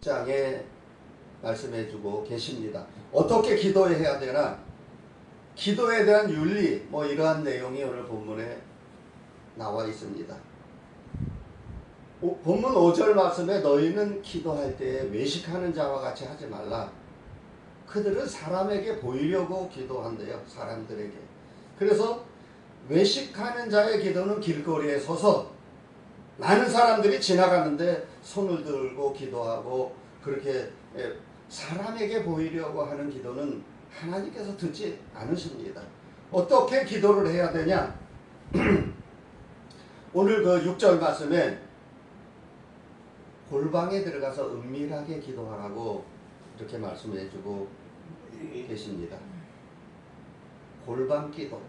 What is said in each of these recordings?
16장에 말씀해주고 계십니다. 어떻게 기도해야 되나? 기도에 대한 윤리, 이러한 내용이 오늘 본문에 나와 있습니다. 본문 5절 말씀에 너희는 기도할 때 외식하는 자와 같이 하지 말라. 그들은 사람에게 보이려고 기도한대요. 사람들에게. 그래서 외식하는 자의 기도는 길거리에 서서 많은 사람들이 지나가는데 손을 들고 기도하고 그렇게 사람에게 보이려고 하는 기도는 하나님께서 듣지 않으십니다. 어떻게 기도를 해야 되냐? 오늘 그 6절 말씀에 골방에 들어가서 은밀하게 기도하라고 이렇게 말씀해 주고 계십니다. 골방 기도.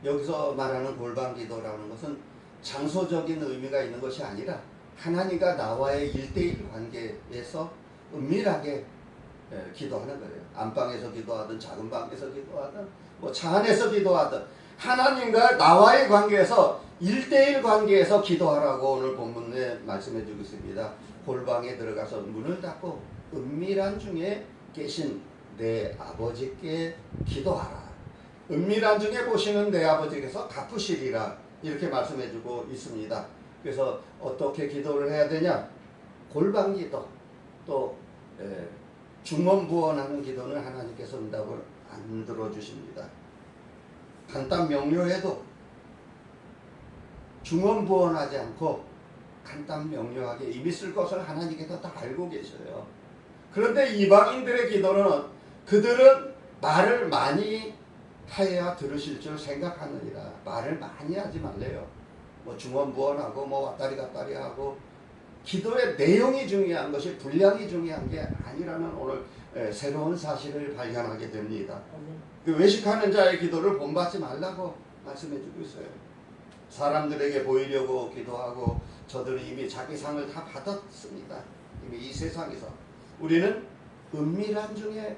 여기서 말하는 골방 기도라는 것은 장소적인 의미가 있는 것이 아니라 하나님과 나와의 1대1 관계에서 은밀하게 기도하는 거예요. 안방에서 기도하든 작은 방에서 기도하든 차 안에서 기도하든 하나님과 나와의 관계에서 1대1 관계에서 기도하라고 오늘 본문에 말씀해 주고 있습니다. 골방에 들어가서 문을 닫고 은밀한 중에 계신 내 아버지께 기도하라. 은밀한 중에 보시는 내 아버지께서 갚으시리라. 이렇게 말씀해 주고 있습니다. 그래서 어떻게 기도를 해야 되냐? 골방 기도, 또 중언부언하는 기도는 하나님께서 응답을 안 들어주십니다. 간단 명료해도 중언부언하지 않고 간단 명료하게 이미 쓸 것을 하나님께서 다 알고 계셔요. 그런데 이방인들의 기도는 그들은 말을 많이 하여야 들으실 줄 생각하느니라. 말을 많이 하지 말래요. 중언부언하고 왔다리 갔다리 하고 기도의 내용이 중요한 것이 분량이 중요한 게 아니라는 오늘 새로운 사실을 발견하게 됩니다. 그 외식하는 자의 기도를 본받지 말라고 말씀해 주고 있어요. 사람들에게 보이려고 기도하고 저들은 이미 자기 상을 다 받았습니다. 이미 이 세상에서. 우리는 은밀한 중에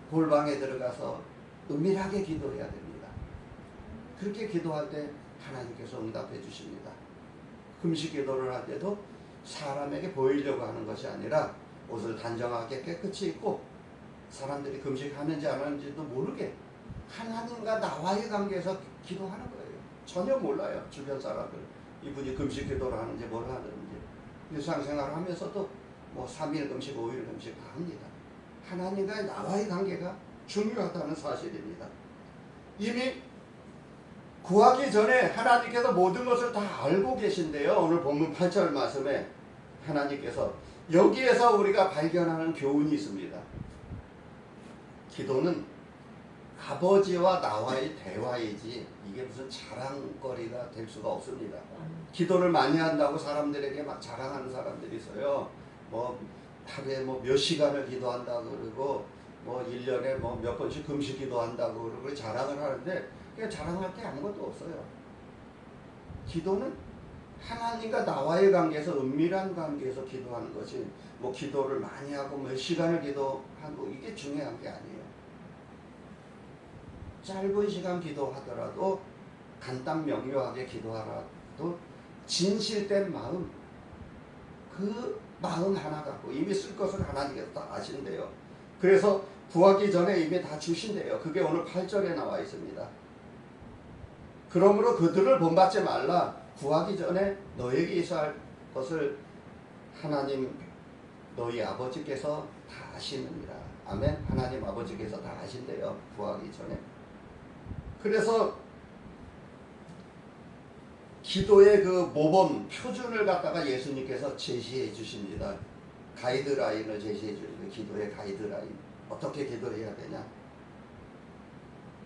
골방에 들어가서 은밀하게 기도해야 됩니다. 그렇게 기도할 때 하나님께서 응답해 주십니다. 금식 기도를 할 때도 사람에게 보이려고 하는 것이 아니라 옷을 단정하게 깨끗이 입고 사람들이 금식하는지 안 하는지도 모르게 하나님과 나와의 관계에서 기도하는 거예요. 전혀 몰라요. 주변 사람들. 이분이 금식 기도를 하는지 뭘 하는지. 일상생활을 하면서도 3일 금식, 5일 금식 다 합니다. 하나님과 나와의 관계가 중요하다는 사실입니다. 이미 구하기 전에 하나님께서 모든 것을 다 알고 계신데요. 오늘 본문 8절 말씀에 하나님께서 여기에서 우리가 발견하는 교훈이 있습니다. 기도는 아버지와 나와의 대화이지 이게 무슨 자랑거리가 될 수가 없습니다. 기도를 많이 한다고 사람들에게 막 자랑하는 사람들이 있어요. 하루에 몇 시간을 기도한다고 그러고 1년에 몇 번씩 금식 기도한다고 그러고 자랑을 하는데 그게 자랑할 게 아무것도 없어요. 기도는 하나님과 나와의 관계에서 은밀한 관계에서 기도하는 것이 기도를 많이 하고 몇 시간을 기도하고 이게 중요한 게 아니에요. 짧은 시간 기도하더라도 간단 명료하게 기도하라도 진실된 마음, 그 마음 하나 갖고 이미 쓸 것을 하나님께서 다 아신대요. 그래서 구하기 전에 이미 다 주신대요. 그게 오늘 8절에 나와 있습니다. 그러므로 그들을 본받지 말라. 구하기 전에 너에게 있어야 할 것을 하나님 너희 아버지께서 다 아시느니라. 아멘. 하나님 아버지께서 다 아신대요. 구하기 전에. 그래서 기도의 그 모범 표준을 갖다가 예수님께서 제시해 주십니다. 가이드라인을 제시해 주는 기도의 가이드라인. 어떻게 기도해야 되냐?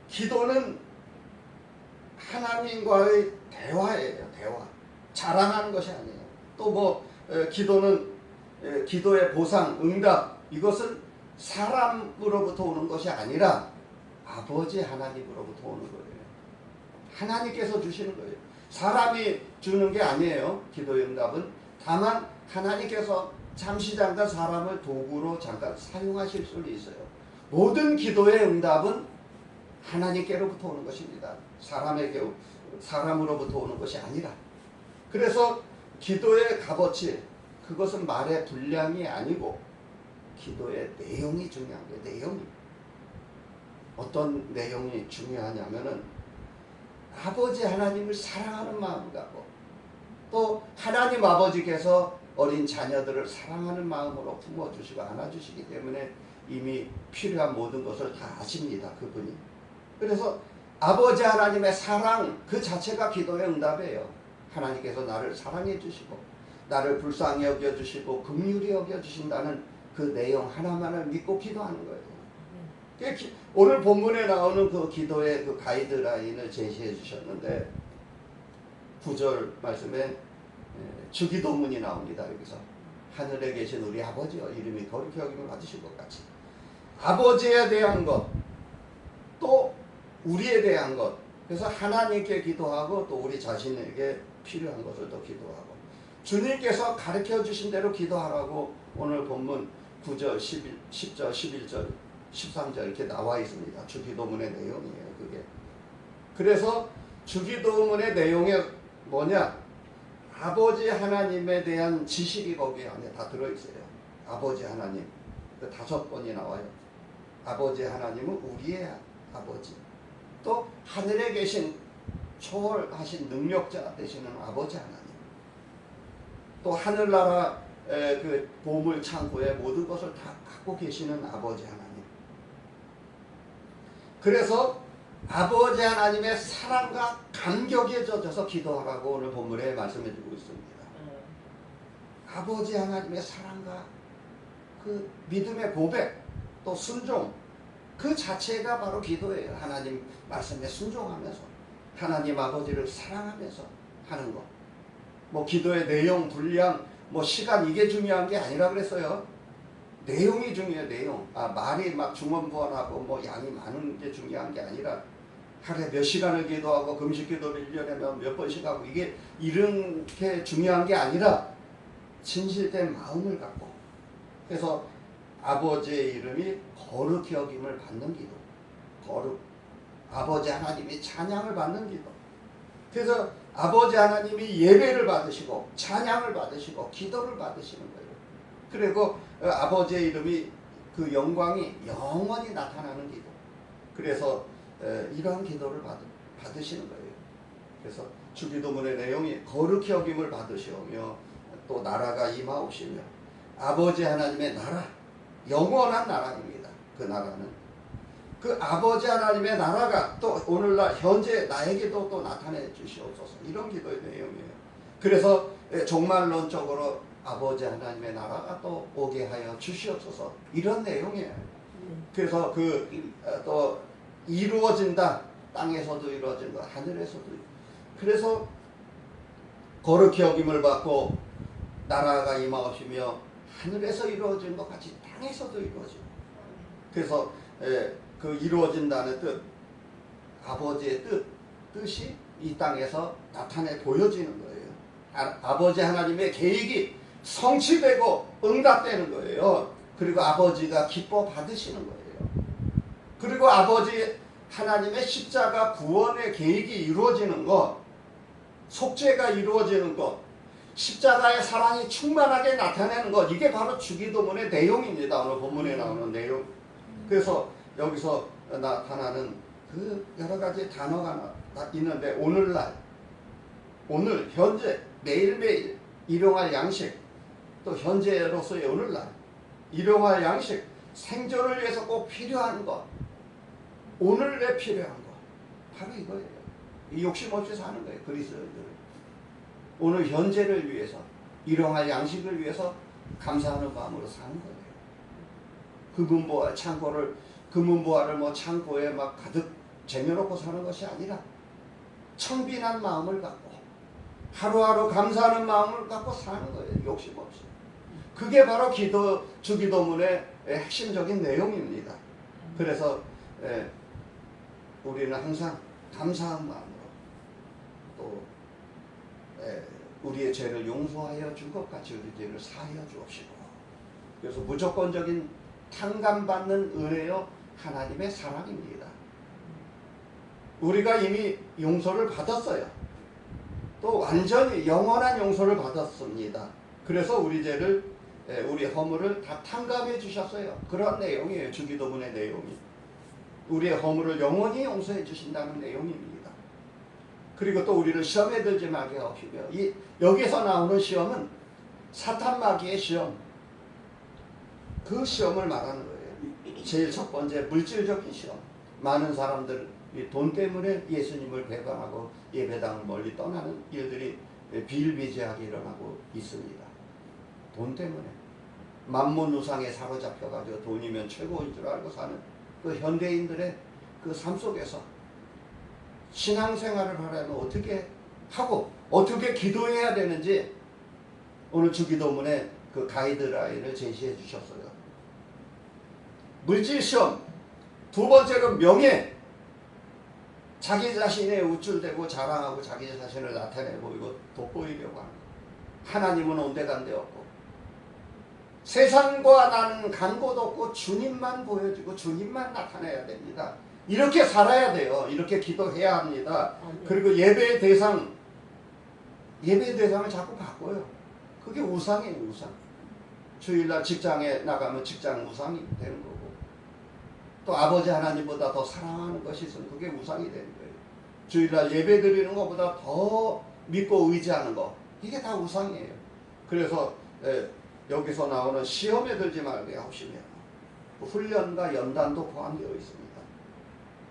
기도는 하나님과의 대화예요. 대화. 자랑하는 것이 아니에요. 또 기도는 기도의 보상, 응답 이것은 사람으로부터 오는 것이 아니라 아버지 하나님으로부터 오는 거예요. 하나님께서 주시는 거예요. 사람이 주는 게 아니에요. 기도의 응답은. 다만 하나님께서 잠시 잠깐 사람을 도구로 잠깐 사용하실 수는 있어요. 모든 기도의 응답은 하나님께로부터 오는 것입니다. 사람으로부터 오는 것이 아니라. 그래서 기도의 값어치, 그것은 말의 분량이 아니고 기도의 내용이 중요한 거예요. 내용이. 어떤 내용이 중요하냐면은 아버지 하나님을 사랑하는 마음을 갖고 또 하나님 아버지께서 어린 자녀들을 사랑하는 마음으로 품어주시고 안아주시기 때문에 이미 필요한 모든 것을 다 아십니다. 그분이. 그래서 아버지 하나님의 사랑 그 자체가 기도의 응답이에요. 하나님께서 나를 사랑해 주시고 나를 불쌍히 여겨주시고 긍휼히 여겨주신다는 그 내용 하나만을 믿고 기도하는 거예요. 오늘 본문에 나오는 그 기도의 그 가이드라인을 제시해 주셨는데 9절 말씀에 주기도문이 나옵니다. 여기서 하늘에 계신 우리 아버지여 이름이 거룩히 여김을 받으실 것 같이 아버지에 대한 것 또 우리에 대한 것 그래서 하나님께 기도하고 또 우리 자신에게 필요한 것을 또 기도하고 주님께서 가르쳐 주신 대로 기도하라고 오늘 본문 9절, 10절, 11절 13절 이렇게 나와 있습니다. 주기도문의 내용이에요. 그게. 그래서 주기도문의 내용이 뭐냐? 아버지 하나님에 대한 지식이 거기 안에 다 들어있어요. 아버지 하나님. 그 5번이 나와요. 아버지 하나님은 우리의 아버지. 또 하늘에 계신 초월하신 능력자 되시는 아버지 하나님. 또 하늘나라 그 보물 창고에 모든 것을 다 갖고 계시는 아버지 하나님. 그래서 아버지 하나님의 사랑과 감격에 젖어서 기도하라고 오늘 본문에 말씀해 주고 있습니다. 아버지 하나님의 사랑과 그 믿음의 고백 또 순종 그 자체가 바로 기도예요. 하나님 말씀에 순종하면서 하나님 아버지를 사랑하면서 하는 것. 뭐 기도의 내용, 분량, 뭐 시간 이게 중요한 게 아니라 그랬어요. 내용이 중요해요. 내용. 말이 막 중언부언하고 뭐 양이 많은 게 중요한 게 아니라 하루에 몇 시간을 기도하고 금식 기도를 1년에 몇 번씩 하고 이게 이렇게 중요한 게 아니라 진실된 마음을 갖고 그래서 아버지의 이름이 거룩히 여김을 받는 기도. 거룩. 아버지 하나님이 찬양을 받는 기도. 그래서 아버지 하나님이 예배를 받으시고 찬양을 받으시고 기도를 받으시는 거예요. 그리고 아버지의 이름이 그 영광이 영원히 나타나는 기도. 그래서 이러한 기도를 받으시는 거예요. 그래서 주기도문의 내용이 거룩히 여김을 받으시오며 또 나라가 임하옵시며 아버지 하나님의 나라 영원한 나라입니다. 그 나라는 그 아버지 하나님의 나라가 또 오늘날 현재 나에게도 또 나타내 주시옵소서 이런 기도의 내용이에요. 그래서 종말론적으로 아버지 하나님의 나라가 또 오게 하여 주시옵소서 이런 내용이에요. 그래서 그 또 이루어진다. 땅에서도 이루어진 것 하늘에서도 그래서 거룩히 여김을 받고 나라가 임하옵시며 하늘에서 이루어진 것 같이 땅에서도 이루어지고 그래서 그 이루어진다는 뜻 아버지의 뜻이 이 땅에서 나타내 보여지는 거예요. 아버지 하나님의 계획이 성취되고 응답되는 거예요. 그리고 아버지가 기뻐 받으시는 거예요. 그리고 아버지 하나님의 십자가 구원의 계획이 이루어지는 것 속죄가 이루어지는 것 십자가의 사랑이 충만하게 나타내는 것 이게 바로 주기도문의 내용입니다. 오늘 본문에 나오는 내용. 그래서 여기서 나타나는 그 여러 가지 단어가 있는데 오늘날 오늘 현재 매일매일 일용할 양식 또 현재로서의 오늘날 일용할 양식 생존을 위해서 꼭 필요한 것 오늘에 필요한 것 바로 이거예요. 이 욕심 없이 사는 거예요. 그리스도인들은 오늘 현재를 위해서 일용할 양식을 위해서 감사하는 마음으로 사는 거예요. 금은보화 창고를 금은보화를 뭐 창고에 막 가득 쟁여놓고 사는 것이 아니라 청빈한 마음을 갖고 하루하루 감사하는 마음을 갖고 사는 거예요. 욕심 없이. 그게 바로 주기도문의 핵심적인 내용입니다. 그래서 우리는 항상 감사한 마음으로 또 우리의 죄를 용서하여 줄 것 같이 우리 죄를 사하여 주옵시고 그래서 무조건적인 탕감받는 은혜요 하나님의 사랑입니다. 우리가 이미 용서를 받았어요. 또 완전히 영원한 용서를 받았습니다. 그래서 우리 죄를 우리 허물을 다 탕감해 주셨어요. 그런 내용이에요. 주기도문의 내용이. 우리의 허물을 영원히 용서해 주신다는 내용입니다. 그리고 또 우리를 시험에 들지 말게 하시며, 여기서 나오는 시험은 사탄 마귀의 시험, 그 시험을 말하는 거예요. 제일 첫 번째 물질적인 시험. 많은 사람들 돈 때문에 예수님을 배반하고 예배당을 멀리 떠나는 일들이 비일비재하게 일어나고 있습니다. 돈 때문에 만문 우상에 사로잡혀가지고 돈이면 최고인 줄 알고 사는 그 현대인들의 그 삶 속에서 신앙생활을 하려면 어떻게 하고 어떻게 기도해야 되는지 오늘 주기도문에 그 가이드라인을 제시해 주셨어요. 물질시험, 두 번째로 명예, 자기 자신에 우쭐대고 자랑하고 자기 자신을 나타내 보이고 돋보이려고 하는 거. 하나님은 온데간데 없고 세상과 나는 간 곳 없고 주님만 보여주고 주님만 나타내야 됩니다. 이렇게 살아야 돼요. 이렇게 기도해야 합니다. 그리고 예배의 대상을 자꾸 바꿔요. 그게 우상이에요. 우상. 주일날 직장에 나가면 직장 우상이 되는 거고, 또 아버지 하나님보다 더 사랑하는 것이 있으면 그게 우상이 되는 거예요. 주일날 예배 드리는 것보다 더 믿고 의지하는 거, 이게 다 우상이에요. 그래서 여기서 나오는 시험에 들지 말게 하시며 훈련과 연단도 포함되어 있습니다.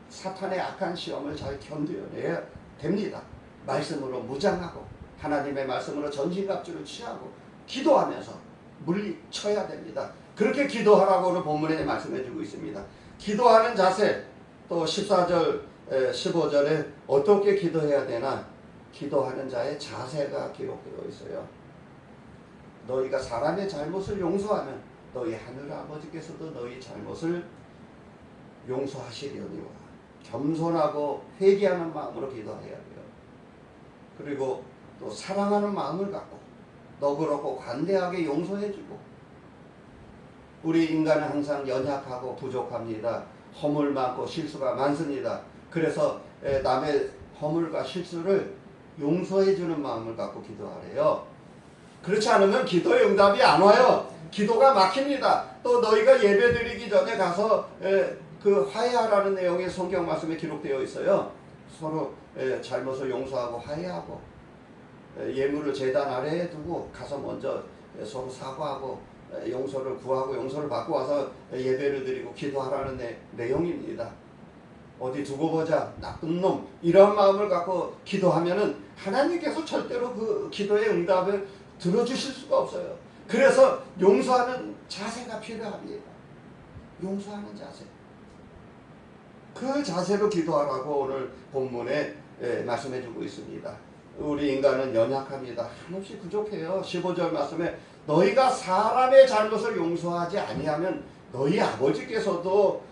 사탄의 악한 시험을 잘 견뎌내야 됩니다. 말씀으로 무장하고 하나님의 말씀으로 전신갑주를 취하고 기도하면서 물리쳐야 됩니다. 그렇게 기도하라고 오늘 본문에 말씀해주고 있습니다. 기도하는 자세, 또 14절 15절에 어떻게 기도해야 되나, 기도하는 자의 자세가 기록되어 있어요. 너희가 사람의 잘못을 용서하면 너희 하늘 아버지께서도 너희 잘못을 용서하시려니와. 겸손하고 회개하는 마음으로 기도해야 돼요. 그리고 또 사랑하는 마음을 갖고 너그럽고 관대하게 용서해주고. 우리 인간은 항상 연약하고 부족합니다. 허물 많고 실수가 많습니다. 그래서 남의 허물과 실수를 용서해주는 마음을 갖고 기도하래요. 그렇지 않으면 기도의 응답이 안 와요. 기도가 막힙니다. 또 너희가 예배 드리기 전에 가서 그 화해하라는 내용의 성경 말씀에 기록되어 있어요. 서로 잘못을 용서하고 화해하고 예물을 제단 아래에 두고 가서 먼저 서로 사과하고 용서를 구하고 용서를 받고 와서 예배를 드리고 기도하라는 내용입니다. 어디 두고 보자, 나쁜 놈, 이런 마음을 갖고 기도하면은 하나님께서 절대로 그 기도의 응답을 들어주실 수가 없어요. 그래서 용서하는 자세가 필요합니다. 용서하는 자세. 그 자세로 기도하라고 오늘 본문에 말씀해주고 있습니다. 우리 인간은 연약합니다. 한없이 부족해요. 15절 말씀에 너희가 사람의 잘못을 용서하지 아니하면 너희 아버지께서도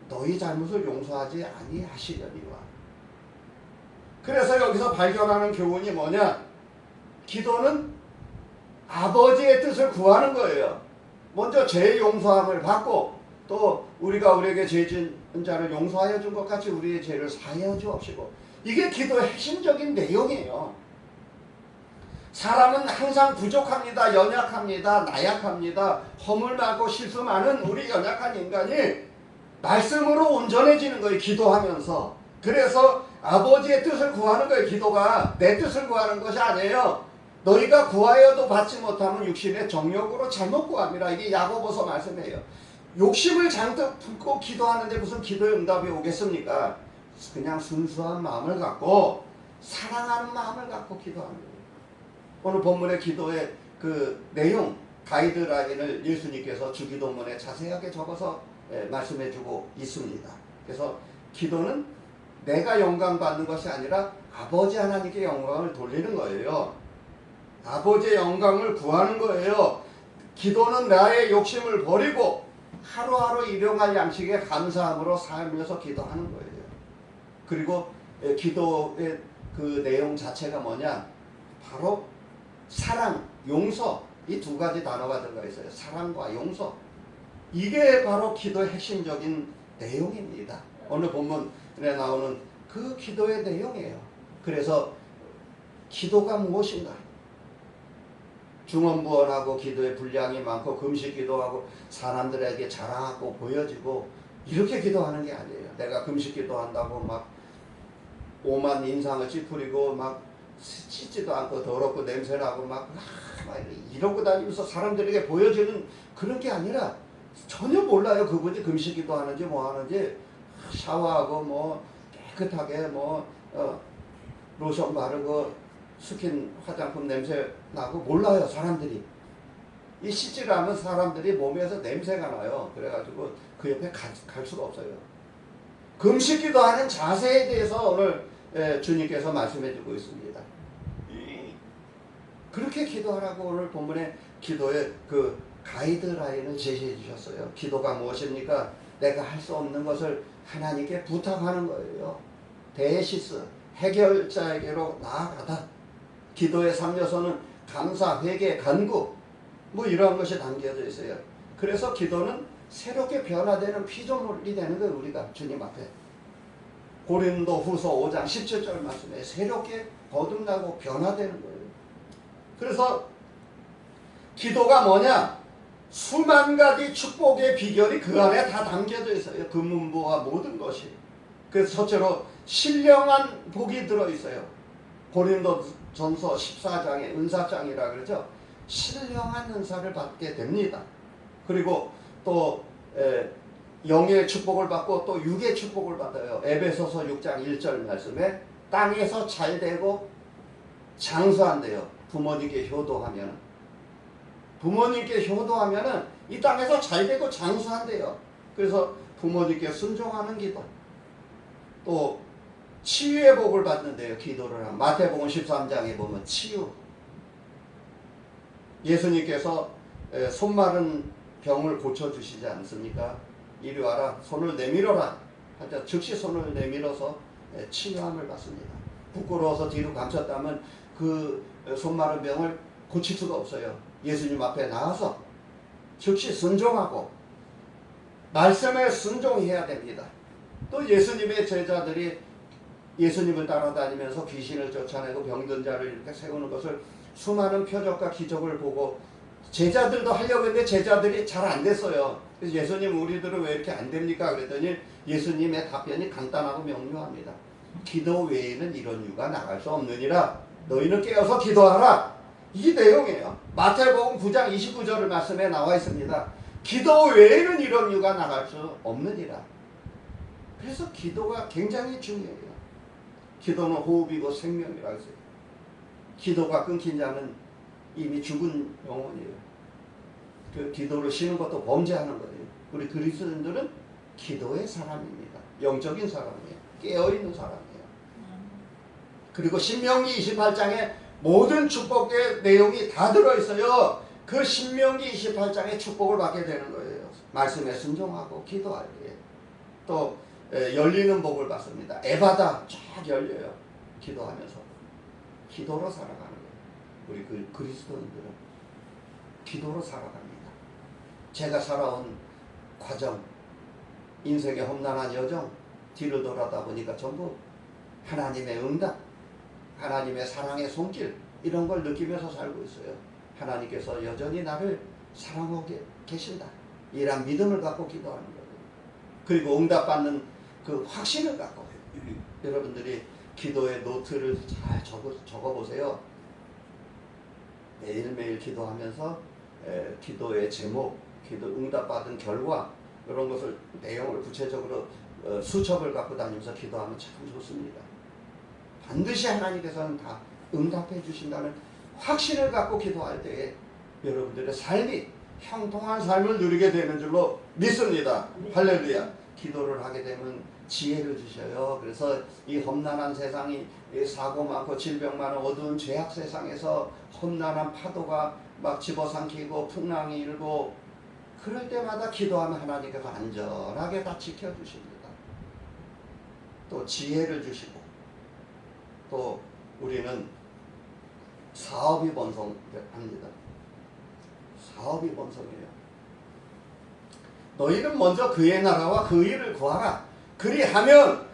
너희 잘못을 용서하지 아니하시려니와. 그래서 여기서 발견하는 교훈이 뭐냐? 기도는 아버지의 뜻을 구하는 거예요. 먼저 죄 용서함을 받고 또 우리가 우리에게 죄 지은 자를 용서하여 준 것 같이 우리의 죄를 사하여 주옵시고. 이게 기도의 핵심적인 내용이에요. 사람은 항상 부족합니다. 연약합니다. 나약합니다. 허물 많고 실수 많은 우리 연약한 인간이 말씀으로 온전해지는 거예요. 기도하면서. 그래서 아버지의 뜻을 구하는 거예요. 기도가 내 뜻을 구하는 것이 아니에요. 너희가 구하여도 받지 못하면 육신의 정욕으로 잘못 구합니다. 이게 야고보서 말씀이에요. 욕심을 잔뜩 품고 기도하는데 무슨 기도의 응답이 오겠습니까? 그냥 순수한 마음을 갖고 사랑하는 마음을 갖고 기도하는 거예요. 오늘 본문의 기도의 그 내용, 가이드라인을 예수님께서 주기도문에 자세하게 적어서 말씀해주고 있습니다. 그래서 기도는 내가 영광 받는 것이 아니라 아버지 하나님께 영광을 돌리는 거예요. 아버지의 영광을 구하는 거예요. 기도는 나의 욕심을 버리고 하루하루 일용할 양식에 감사함으로 살면서 기도하는 거예요. 그리고 기도의 그 내용 자체가 뭐냐? 바로 사랑, 용서, 이 두 가지 단어가 들어가 있어요. 사랑과 용서. 이게 바로 기도의 핵심적인 내용입니다. 오늘 본문에 나오는 그 기도의 내용이에요. 그래서 기도가 무엇인가? 중언부언하고 기도에 분량이 많고 금식 기도하고 사람들에게 자랑하고 보여지고 이렇게 기도하는 게 아니에요. 내가 금식 기도한다고 막 오만 인상을 찌푸리고 막 씻지도 않고 더럽고 냄새나고 막 이러고 다니면서 사람들에게 보여주는 그런 게 아니라 전혀 몰라요. 그분이 금식 기도하는지 뭐 하는지. 샤워하고 뭐 깨끗하게 뭐 로션 바르고 스킨 화장품 냄새 나고 몰라요. 사람들이. 이 씻지를 않은 사람들이 몸에서 냄새가 나요. 그래가지고 그 옆에 갈 수가 없어요. 금식 기도하는 자세에 대해서 오늘 주님께서 말씀해 주고 있습니다. 그렇게 기도하라고 오늘 본문에 기도의 그 가이드라인을 제시해 주셨어요. 기도가 무엇입니까? 내가 할 수 없는 것을 하나님께 부탁하는 거예요. 데시스, 해결자에게로 나아가다. 기도의 3요소는 감사, 회개, 간구 뭐 이러한 것이 담겨져 있어요. 그래서 기도는 새롭게 변화되는 피조물이 되는 거예요. 우리가 주님 앞에. 고린도 후서 5장 17절 말씀에 새롭게 거듭나고 변화되는 거예요. 그래서 기도가 뭐냐? 수만 가지 축복의 비결이 그 안에 다 담겨져 있어요. 그 문부와 모든 것이. 그래서 첫째로 신령한 복이 들어있어요. 고린도전서 14장에 은사장이라 그러죠. 신령한 은사를 받게 됩니다. 그리고 또 영의 축복을 받고 또 육의 축복을 받아요. 에베소서 6장 1절 말씀에 땅에서 잘되고 장수한대요. 부모님께 효도하면. 부모님께 효도하면은 이 땅에서 잘되고 장수한대요. 그래서 부모님께 순종하는 기도. 또 치유의 복을 받는데요. 기도를 하면. 마태복음 13장에 보면 치유. 예수님께서 손 마른 병을 고쳐주시지 않습니까? 이리 와라. 손을 내밀어라. 하자 즉시 손을 내밀어서 치유함을 받습니다. 부끄러워서 뒤로 감췄다면 그 손 마른 병을 고칠 수가 없어요. 예수님 앞에 나와서 즉시 순종하고 말씀에 순종해야 됩니다. 또 예수님의 제자들이 예수님을 따라다니면서 귀신을 쫓아내고 병든 자를 이렇게 세우는 것을 수많은 표적과 기적을 보고 제자들도 하려고 했는데 제자들이 잘 안 됐어요. 그래서 예수님 우리들은 왜 이렇게 안 됩니까? 그랬더니 예수님의 답변이 간단하고 명료합니다. 기도 외에는 이런 유가 나갈 수 없느니라. 너희는 깨어서 기도하라. 이 내용이에요. 마태복음 9장 29절 말씀에 나와 있습니다. 기도 외에는 이런 유가 나갈 수 없느니라. 그래서 기도가 굉장히 중요해요. 기도는 호흡이고 생명이라고 했어요. 기도가 끊긴 자는 이미 죽은 영혼이에요. 그 기도를 쉬는 것도 범죄하는 거예요. 우리 그리스도인들은 기도의 사람입니다. 영적인 사람이에요. 깨어있는 사람이에요. 그리고 신명기 28장에 모든 축복의 내용이 다 들어있어요. 그 신명기 28장에 축복을 받게 되는 거예요. 말씀에 순종하고 기도할 때. 또 열리는 복을 받습니다. 에바다 쫙 열려요. 기도하면서. 기도로 살아가는 거예요. 우리 그 그리스도인들은 기도로 살아갑니다. 제가 살아온 과정, 인생의 험난한 여정, 뒤를 돌아다 보니까 전부 하나님의 응답, 하나님의 사랑의 손길 이런 걸 느끼면서 살고 있어요. 하나님께서 여전히 나를 사랑하고 계신다. 이런 믿음을 갖고 기도하는 거예요. 그리고 응답받는 그 확신을 갖고 여러분들이 기도의 노트를 잘 적어보세요. 매일매일 기도하면서 기도의 제목, 기도 응답받은 결과 이런 것을 내용을 구체적으로 수첩을 갖고 다니면서 기도하면 참 좋습니다. 반드시 하나님께서는 다 응답해 주신다는 확신을 갖고 기도할 때에 여러분들의 삶이 형통한 삶을 누리게 되는 줄로 믿습니다. 할렐루야. 기도를 하게 되면 지혜를 주셔요. 그래서 이 험난한 세상이 사고 많고 질병 많은 어두운 죄악 세상에서 험난한 파도가 막 집어삼키고 풍랑이 일고 그럴 때마다 기도하면 하나님께서 안전하게 다 지켜주십니다. 또 지혜를 주시고 또 우리는 사업이 번성합니다. 사업이 번성해요. 너희는 먼저 그의 나라와 그 일을 구하라. 그리하면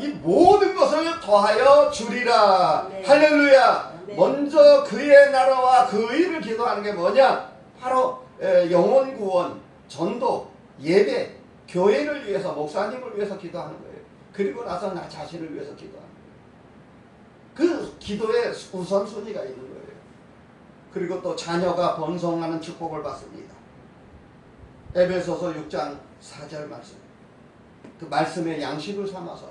이 모든 것을 더하여 주리라. 네. 할렐루야. 네. 먼저 그의 나라와 그 의를 기도하는 게 뭐냐? 바로 영혼 구원, 전도, 예배, 교회를 위해서, 목사님을 위해서 기도하는 거예요. 그리고 나서 나 자신을 위해서 기도하는 거예요. 그 기도의 우선순위가 있는 거예요. 그리고 또 자녀가 번성하는 축복을 받습니다. 에베소서 6장 4절 말씀. 그 말씀의 양식을 삼아서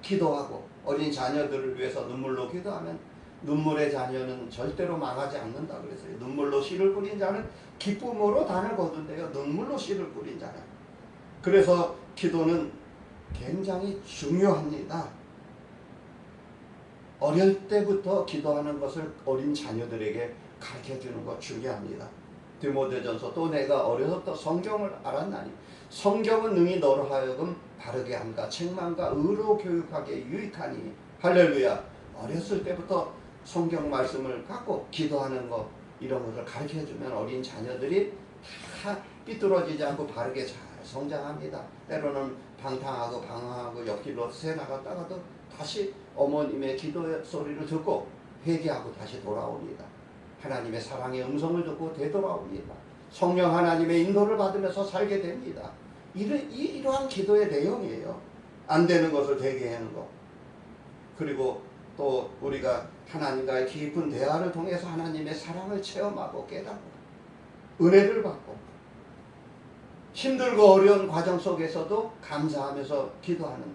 기도하고 어린 자녀들을 위해서 눈물로 기도하면 눈물의 자녀는 절대로 망하지 않는다 그랬어요. 눈물로 씨를 뿌린 자는 기쁨으로 단을 거둔대요. 눈물로 씨를 뿌린 자는. 그래서 기도는 굉장히 중요합니다. 어릴 때부터 기도하는 것을 어린 자녀들에게 가르쳐주는 것 중요합니다. 디모데전서 또 내가 어려서부터 성경을 알았나니 성경은 능히 너로 하여금 바르게 함과 책망과 의로 교육하기에 유익하니 할렐루야. 어렸을 때부터 성경 말씀을 갖고 기도하는 것 이런 것을 가르쳐주면 어린 자녀들이 다 삐뚤어지지 않고 바르게 잘 성장합니다. 때로는 방탕하고 방황하고 옆길로 새 나갔다가도 다시 어머님의 기도 소리를 듣고 회개하고 다시 돌아옵니다. 하나님의 사랑의 음성을 듣고 되돌아옵니다. 성령 하나님의 인도를 받으면서 살게 됩니다. 이러한 기도의 내용이에요. 안 되는 것을 되게 하는 것. 그리고 또 우리가 하나님과의 깊은 대화를 통해서 하나님의 사랑을 체험하고 깨닫고 은혜를 받고 힘들고 어려운 과정 속에서도 감사하면서 기도하는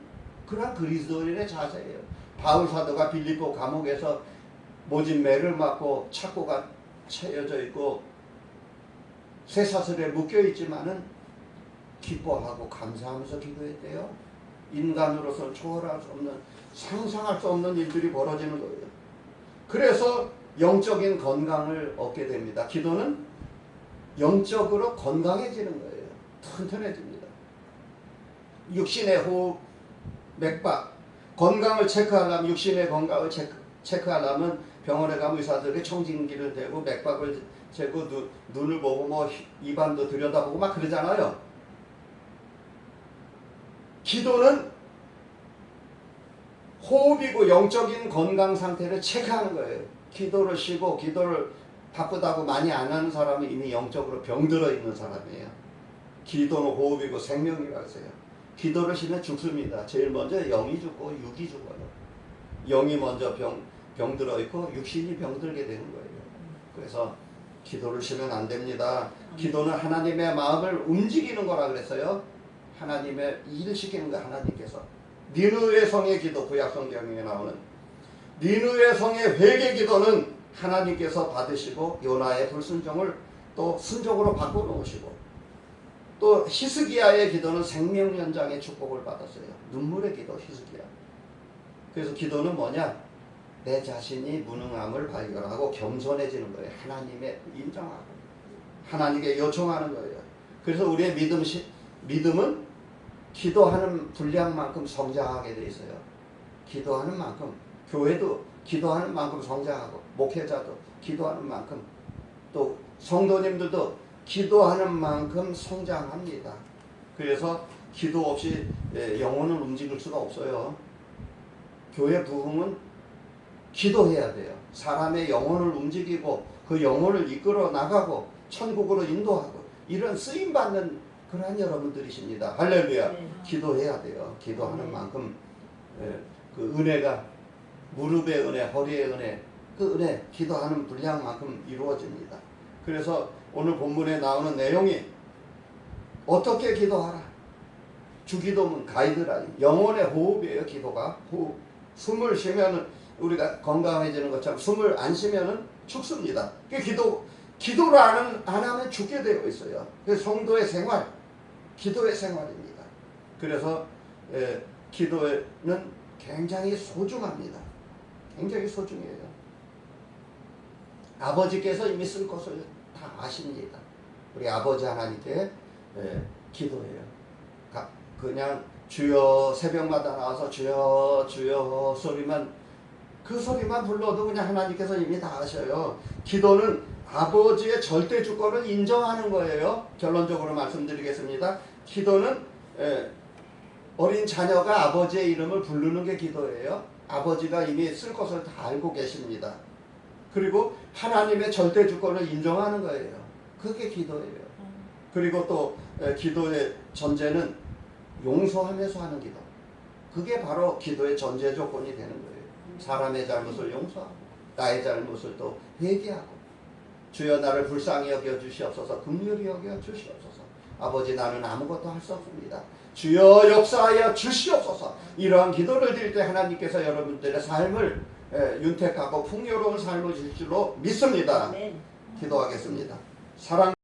그러한 그리스도인의 자세예요. 바울 사도가 빌립보 감옥에서 모진 매를 맞고 착고가 채여져 있고 쇠사슬에 묶여 있지만은 기뻐하고 감사하면서 기도했대요. 인간으로서는 초월할 수 없는 상상할 수 없는 일들이 벌어지는 거예요. 그래서 영적인 건강을 얻게 됩니다. 기도는 영적으로 건강해지는 거예요. 튼튼해집니다. 육신의 호흡, 맥박, 건강을 체크하려면 육신의 건강을 체크하려면 병원에 가면 의사들이 청진기를 대고 맥박을 재고 눈을 보고 뭐 입안도 들여다보고 막 그러잖아요. 기도는 호흡이고 영적인 건강 상태를 체크하는 거예요. 기도를 쉬고 기도를 바쁘다고 많이 안 하는 사람은 이미 영적으로 병들어 있는 사람이에요. 기도는 호흡이고 생명이라고 했어요. 기도를 쉬면 죽습니다. 제일 먼저 영이 죽고 육이 죽어요. 영이 먼저 병들어 있고 육신이 병들게 되는 거예요. 그래서 기도를 쉬면 안 됩니다. 기도는 하나님의 마음을 움직이는 거라 그랬어요. 하나님의 일을 시키는 거예요. 하나님께서. 니느웨 성의 기도, 구약 성경에 나오는 니느웨 성의 회개 기도는 하나님께서 받으시고 요나의 불순종을 또 순종으로 바꿔놓으시고 또 히스기야의 기도는 생명 연장의 축복을 받았어요. 눈물의 기도 히스기야. 그래서 기도는 뭐냐? 내 자신이 무능함을 발견하고 겸손해지는 거예요. 하나님의 인정하고 하나님께 요청하는 거예요. 그래서 우리의 믿음은 기도하는 분량만큼 성장하게 돼 있어요. 기도하는 만큼 교회도 기도하는 만큼 성장하고 목회자도 기도하는 만큼 또 성도님들도 기도하는 만큼 성장합니다. 그래서 기도 없이 영혼을 움직일 수가 없어요. 교회 부흥은 기도해야 돼요. 사람의 영혼을 움직이고 그 영혼을 이끌어 나가고 천국으로 인도하고 이런 쓰임받는 그러한 여러분들이십니다. 할렐루야. 네. 기도해야 돼요. 기도하는 네. 만큼 그 은혜가 무릎의 은혜, 허리의 은혜, 그 은혜 기도하는 분량만큼 이루어집니다. 그래서 오늘 본문에 나오는 내용이 어떻게 기도하라. 주기도문 가이드라인, 영혼의 호흡이에요. 기도가 호흡. 숨을 쉬면 우리가 건강해지는 것처럼 숨을 안 쉬면 죽습니다. 기도를 안 하면 죽게 되어 있어요. 그래서 성도의 생활, 기도의 생활입니다. 그래서 기도는 굉장히 소중합니다. 굉장히 소중해요. 아버지께서 이미 쓸 것을 다 아십니다. 우리 아버지 하나님께 기도해요. 그냥 주여 새벽마다 나와서 주여 주여 그 소리만 불러도 그냥 하나님께서 이미 다 아셔요. 기도는 아버지의 절대 주권을 인정하는 거예요. 결론적으로 말씀드리겠습니다. 기도는 어린 자녀가 아버지의 이름을 부르는 게 기도예요. 아버지가 이미 쓸 것을 다 알고 계십니다. 그리고 하나님의 절대 주권을 인정하는 거예요. 그게 기도예요. 그리고 또 기도의 전제는 용서하면서 하는 기도. 그게 바로 기도의 전제 조건이 되는 거예요. 사람의 잘못을 용서하고 나의 잘못을 또 회개하고 주여 나를 불쌍히 여겨 주시옵소서 긍휼히 여겨 주시옵소서 아버지 나는 아무것도 할 수 없습니다. 주여 역사하여 주시옵소서. 이러한 기도를 드릴 때 하나님께서 여러분들의 삶을 윤택하고 풍요로운 삶을 주실 줄로 믿습니다. 기도하겠습니다. 사랑